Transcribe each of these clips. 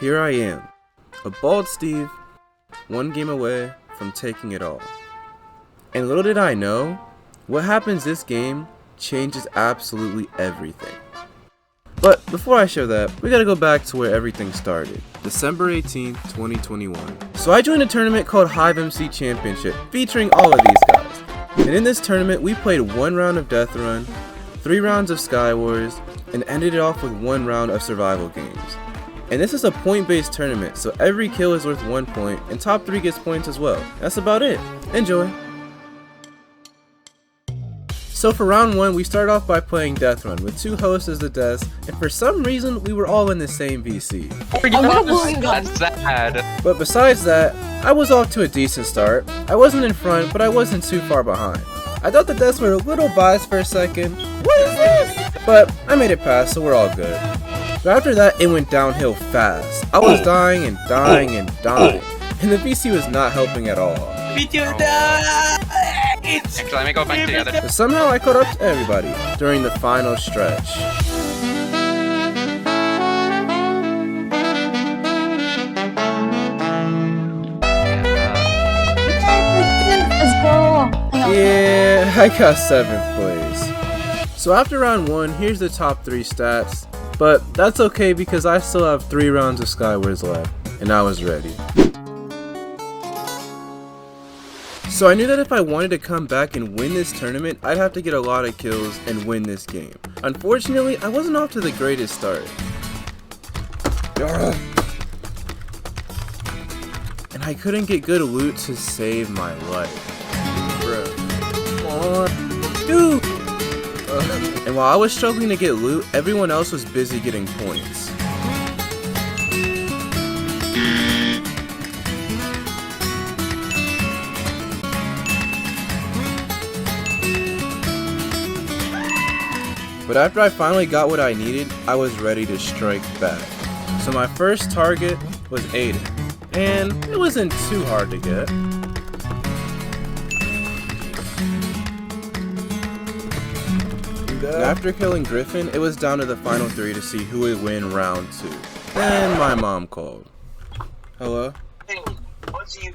Here I am, a bald Steve, one game away from taking it all. And little did I know, what happens this game changes absolutely everything. But before I share that, we gotta go back to where everything started. December 18th, 2021. So I joined a tournament called Hive MC Championship, featuring all of these guys. And in this tournament, we played 1 round of Death Run, 3 rounds of Skywars, and ended it off with 1 round of survival games. And this is a point-based tournament, so every kill is worth 1 point, and top 3 gets points as well. That's about it. Enjoy! So for round 1, we started off by playing Death Run with 2 hosts as the deaths, and for some reason, we were all in the same VC. That's sad. But besides that, I was off to a decent start. I wasn't in front, but I wasn't too far behind. I thought the deaths were a little biased for a second. What is this? But I made it past, so we're all good. But after that, it went downhill fast. I was dying and dying and dying, and the VC was not helping at all. Actually, let me go back to the other. But somehow I caught up to everybody during the final stretch. Yeah, I got 7th place. So after round 1, here's the top 3 stats. But that's okay because I still have 3 rounds of Skywars left, and I was ready. So I knew that if I wanted to come back and win this tournament, I'd have to get a lot of kills and win this game. Unfortunately, I wasn't off to the greatest start. And I couldn't get good loot to save my life. Dude! And while I was struggling to get loot, everyone else was busy getting points. But after I finally got what I needed, I was ready to strike back. So my first target was Aiden, and it wasn't too hard to get. And after killing Griffin, it was down to the final 3 to see who would win round 2. Then my mom called. Hello? Hey, what's you?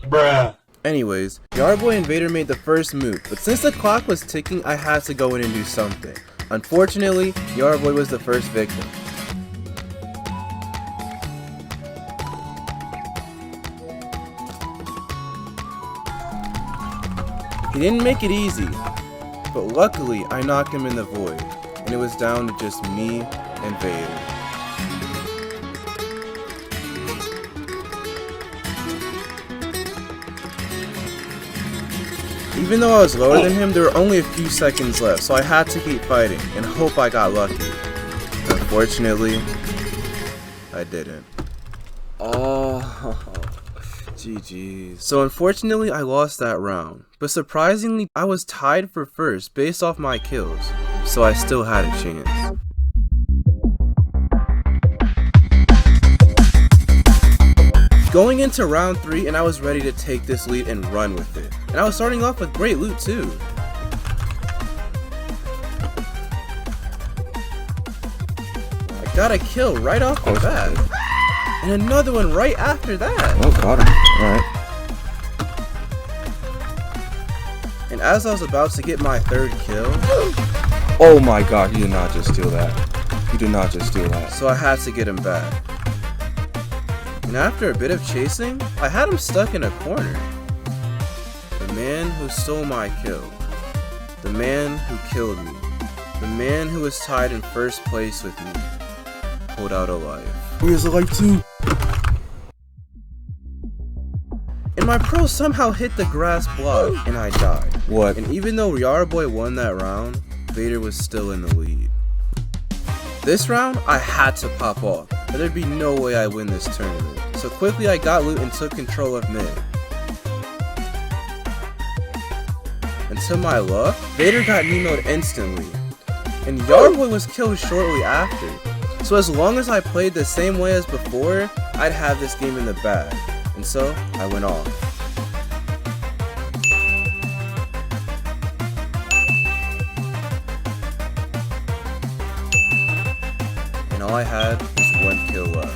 Bruh. Anyways, YarBoy and Vader made the first move, but since the clock was ticking, I had to go in and do something. Unfortunately, YarBoy was the first victim. He didn't make it easy, but luckily I knocked him in the void, and it was down to just me and Vader. Even though I was lower than him, there were only a few seconds left, so I had to keep fighting and hope I got lucky. Unfortunately, I didn't. Oh, GG's. So unfortunately, I lost that round, but surprisingly, I was tied for first based off my kills, so I still had a chance. Going into round 3, and I was ready to take this lead and run with it. And I was starting off with great loot too. I got a kill right off the bat. And another one right after that. Oh, got him. Alright. And as I was about to get my 3rd kill, Oh my god, he did not just steal that. He did not just steal that. so I had to get him back. And after a bit of chasing, I had him stuck in a corner. The man who stole my kill. The man who killed me. The man who was tied in first place with me. Pulled out a life. Where's the life too? And my pro somehow hit the grass block, and I died. What? And even though YarBoy won that round, Vader was still in the lead. This round, I had to pop off, but there'd be no way I win this tournament. So quickly I got loot and took control of mid. And to my luck, Vader got Nemo'd instantly, and YarBoy was killed shortly after. So as long as I played the same way as before, I'd have this game in the bag. And so, I went off. And all I had was 1 kill left.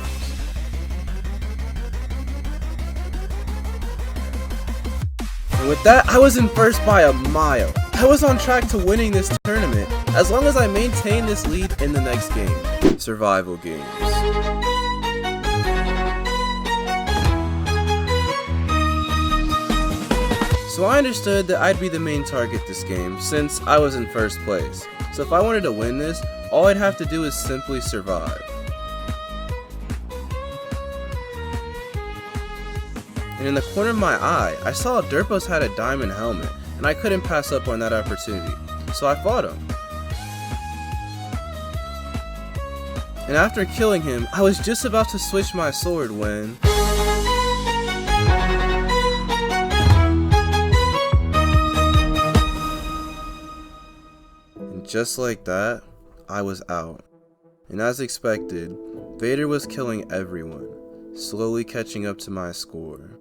And with that, I was in first by a mile. I was on track to winning this tournament, as long as I maintained this lead in the next game. Survival games. So I understood that I'd be the main target this game, since I was in first place. So if I wanted to win this, all I'd have to do is simply survive. And in the corner of my eye, I saw Derpos had a diamond helmet, and I couldn't pass up on that opportunity, so I fought him. And after killing him, I was just about to switch my sword when... And just like that, I was out. And as expected, Vader was killing everyone, slowly catching up to my score.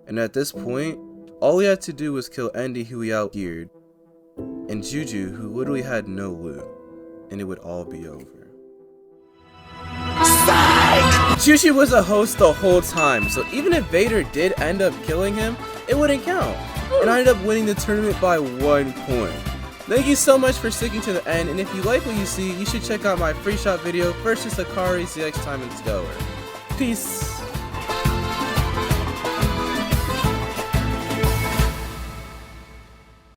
And at this point, all he had to do was kill Andy, who he out-geared, and Juju, who literally had no loot, and it would all be over. Psych! Juju was a host the whole time, so even if Vader did end up killing him, it wouldn't count. And I ended up winning the tournament by 1 point. Thank you so much for sticking to the end, and if you like what you see, you should check out my free shot video versus Akari, ZX Time, and Skywars. Peace!